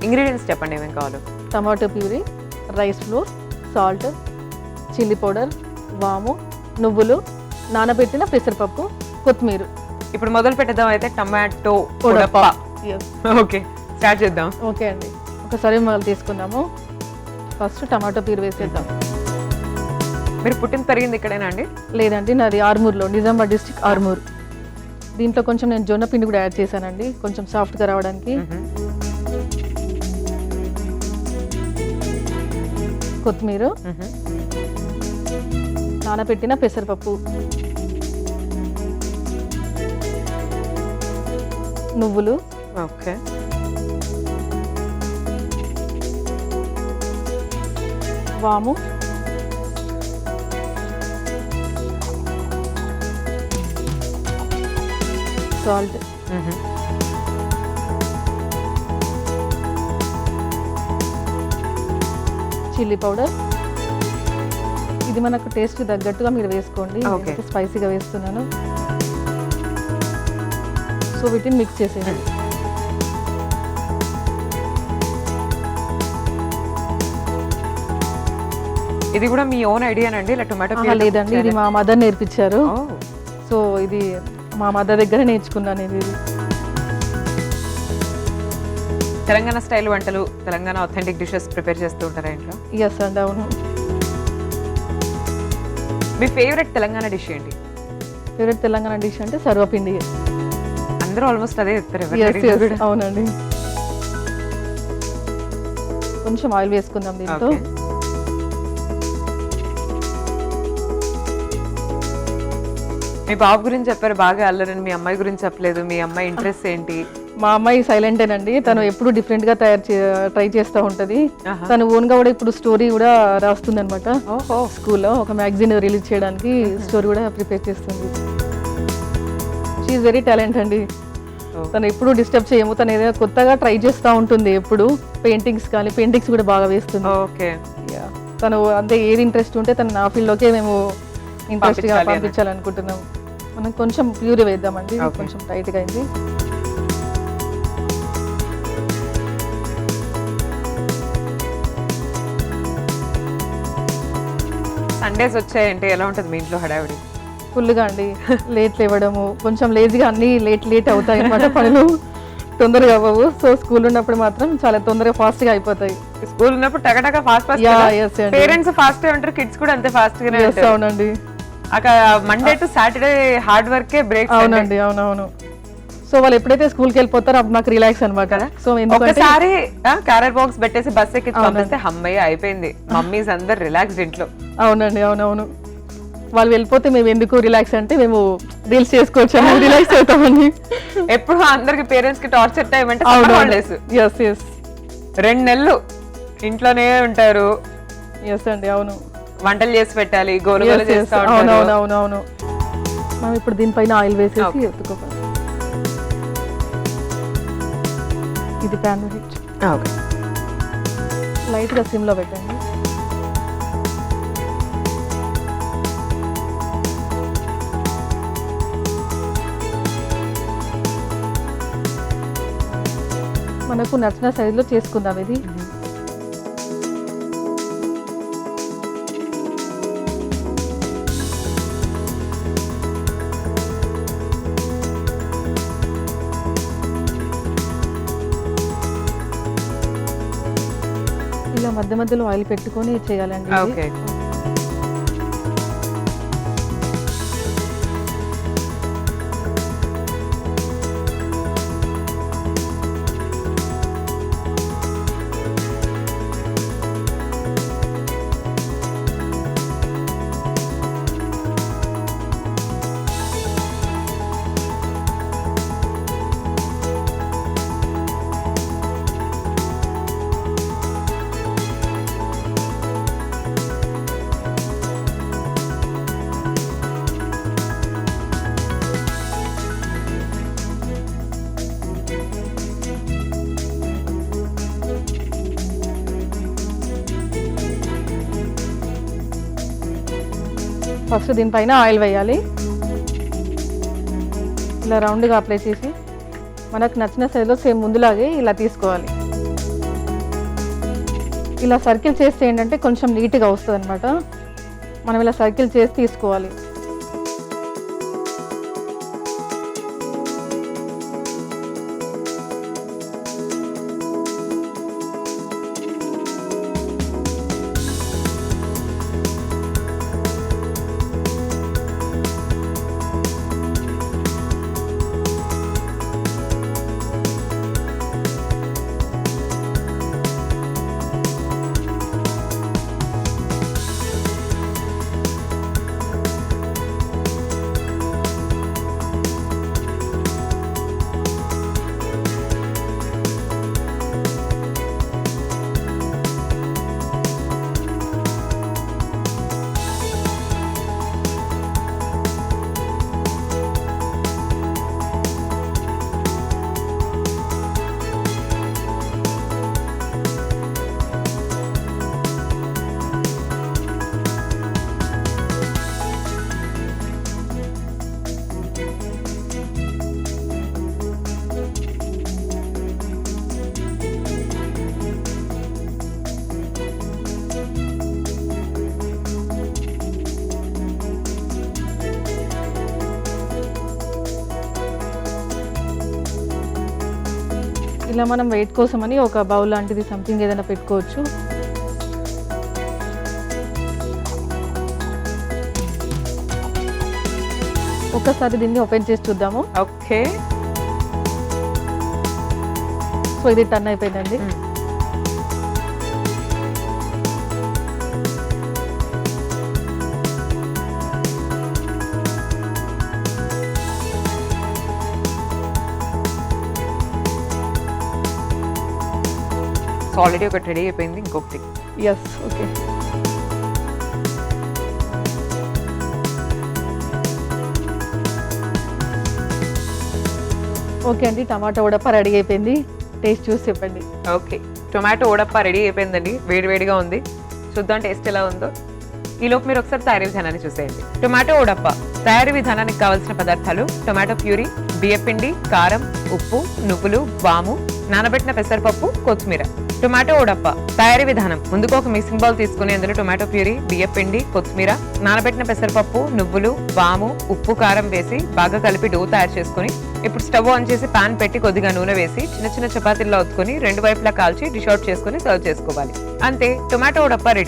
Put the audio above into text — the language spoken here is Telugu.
ఇంగ్రీడియంట్స్ చెప్పండి ఏమేమి కావాలో. Tomato puree, rice flour, salt, chilli powder, వాము, నువ్వులు, నానబెట్టిన పెసరపప్పు, కొత్తిమీర. ఇప్పుడు మొదలు పెట్టేద్దాం అయితే. టమాటో పొడప్ప. ఓకే, స్టార్ట్ చేద్దాం. ఓకే అండి, ఒకసారి మొదలు తీసుకుందాము. ఫస్ట్ టమాటో ప్యూరీ వేసేద్దాం. మీరు పుట్టిన పెరిగింది ఇక్కడేనా అండి? లేదండి, నాది ఆర్మూర్లో, నిజామాబాద్ డిస్ట్రిక్ట్ ఆర్మూర్. దీంట్లో కొంచెం నేను జొన్న పిండి కూడా యాడ్ చేశానండి, కొంచెం సాఫ్ట్గా రావడానికి. కొత్తిమీర, నానబెట్టిన పెసరపప్పు, నువ్వులు, ఓకే, వాము, సాల్ట్, చిల్లీ పౌడర్. ఇది మనకు టేస్ట్ తగ్గట్టుగా మీరు వేసుకోండి. స్పైసీగా వేస్తున్నాను. సో వీటిని మిక్స్ చేసేయండి. ఇది కూడా మీ ఓన్ ఐడియానండి ఇలా టొమాటో? లేదండి, ఇది మా మదర్ నేర్పించారు. సో ఇది మా మదర్ దగ్గర నేర్చుకున్నాను. ఇది తెలంగాణ స్టైల్ వంటలు, తెలంగాణ ఆథెంటిక్ డిషెస్ ప్రిపేర్ చేస్తూ ఉంటారా ఇంట్లో? ఎస్ అండి, అవును. మీ ఫేవరెట్ తెలంగాణ డిష్ ఏంటి? ఫేవరెట్ తెలంగాణ డిష్ అంటే సర్వపిండి. అందరూ ఆల్మోస్ట్ అదే చెప్తారు. అవునండి. కొంచెం ఆయిల్ వేసుకుందాం దీంతో. మీ బాబు గురించి చెప్పారు బాగా అల్లరని, మీ అమ్మాయి గురించి చెప్పలేదు. మీ అమ్మాయి ఇంట్రెస్ట్ ఏంటి? మా అమ్మాయి సైలెంటేనండి. తను ఎప్పుడు డిఫరెంట్ గా ట్రై చేస్తూ ఉంటది. తను ఓన్ గా కూడా ఇప్పుడు స్టోరీ కూడా రాస్తుంది అనమాట. స్కూల్లో ఒక మ్యాగజైన్ రిలీజ్ చేయడానికి స్టోరీ కూడా ప్రిపేర్ చేస్తుంది. షీఈ్ వెరీ టాలెంట్ అండి. తను ఎప్పుడు డిస్టర్బ్ చేయము. తను ఏదైనా కొత్తగా ట్రై చేస్తూ ఉంటుంది. ఎప్పుడు పెయింటింగ్స్ కానీ, పెయింటింగ్స్ కూడా బాగా వేస్తుంది. ఓకే, తను అంతే ఏది ఇంట్రెస్ట్ ఉంటే తను నా ఫీల్డ్లోకే మేము ఇంట్రెస్ట్ గా పంపించాలనుకుంటున్నాం. మనం కొంచెం ప్యూర్ వేద్దామండి, కొంచెం టైట్ గా అయింది. సండేస్ వచ్చాయంటే ఎలా ఉంటుంది మీ ఇంట్లో హడావిడి? ఫుల్గా అండి. లేట్ లేవడము, కొంచెం లేజీగా అన్ని లేట్ అవుతాయి అన్నమాట. పనులు తొందరగా అవ్వవు. సో స్కూల్ ఉన్నప్పుడు మాత్రం చాలా తొందరగా ఫాస్ట్ గా అయిపోతాయి. స్కూల్ ఉన్నప్పుడు టగటగా ఫాస్ట్ పేరెంట్స్ ఫాస్ట్ ఉంటారు, కిడ్స్ కూడా అంతే ఫాస్ట్ గా. అవునండి. అక్కడ మండే టు సాటర్డే హార్డ్ వర్కే బ్రేక్. అవునండి, అవునవును. సో వాళ్ళు ఎప్పుడైతే స్కూల్కి వెళ్ళిపోతారో అప్పుడు నాకు రిలాక్స్ అనమాట. సో ఒకసారి క్యారియర్ బాక్స్ పెట్టేసి బస్ ఎక్కి పంపిస్తే అమ్మయ్య అయిపోయింది, మమ్మీస్ అందరు రిలాక్స్డ్ ఇంట్లో. అవునండి, అవునవును. వాళ్ళు వెళ్ళిపోతే మేము ఎందుకు రిలాక్స్ అంటే మేము రీల్స్ చేసుకోవచ్చు, రిలాక్స్ అవుతామని. ఎప్పుడు అందరికి పేరెంట్స్ కి టార్చర్ టైం అంటే హాలిడేస్. 2 నెలలు ఇంట్లోనే ఉంటారు. ఎస్ అండి, అవును. వంటలు చేసి పెట్టాలి, గోరుగోలు చేస్తా ఉంటారు. అవునవునవును. మనం ఇప్పుడు దీనిపైన ఆయిల్ వేసేసి ఎత్తుకోవాలి. ఇది ప్యాన్ లైట్ గా సిమ్ లో పెట్టండి. మనకు నచ్చిన సైజులో చేసుకుందాం ఇది. ఇలా మధ్య మధ్యలో ఆయిల్ పెట్టుకొని చేయాలండి. ఫస్ట్ దీనిపైన ఆయిల్ వేయాలి. ఇలా రౌండ్గా అప్లై చేసి మనకు నచ్చిన సైజులో సేమ్ ముందులాగే ఇలా తీసుకోవాలి. ఇలా సర్కిల్ చేస్తే ఏంటంటే కొంచెం నీట్గా వస్తుంది అనమాట. మనం ఇలా సర్కిల్ చేసి తీసుకోవాలి. ఇలా మనం వెయిట్ కోసమని ఒక బౌల్ లాంటిది సంథింగ్ ఏదైనా పెట్టుకోవచ్చు. ఒకసారి దీన్ని ఓపెన్ చేసి చూద్దాము. ఓకే, సో ఇది టర్న్ అయిపోయిందండి. ఆల్రెడీ ఒకటి రెడీ అయిపోయింది, ఇంకొకటి. Yes, okay. ఓకే అండి, టమాటో ఉడప రెడీ అయిపోయింది. టేస్ట్ చూసి చెప్పండి. ఓకే, టొమాటో ఉడప్ప రెడీ అయిపోయిందండి. వేడివేడిగా ఉంది, చూద్దాం టేస్ట్ ఎలా ఉందో. ఈలోపు మీరు ఒకసారి తయారీ విధానాన్ని చూసేయండి. టొమాటో ఉడప్ప తయారీ విధానానికి కావాల్సిన పదార్థాలు: టొమాటో ప్యూరీ, బియ్యపిండి, కారం, ఉప్పు, నువ్వులు, వాము, నానబెట్టిన పెసరపప్పు, కొత్తిమీర. టొమాటో ఉడప్ప తయారీ విధానం: ముందుగా ఒక మిక్సింగ్ బౌల్ తీసుకుని అందులో టొమాటో ప్యూరీ, బియ్యపిండి, కొత్తిమీర, నానబెట్టిన పెసరపప్పు, నువ్వులు, వాము, ఉప్పు, కారం వేసి బాగా కలిపి డో తయారు చేసుకుని ఇప్పుడు స్టవ్ ఆన్ చేసి పాన్ పెట్టి కొద్దిగా నూనె వేసి చిన్న చిన్న చపాతీల్లో ఒత్తుకొని రెండు వైపులా కాల్చి డిష్ అవుట్ చేసుకుని సర్వ్ చేసుకోవాలి. అంతే, టొమాటో ఉడప్ప రెడీ.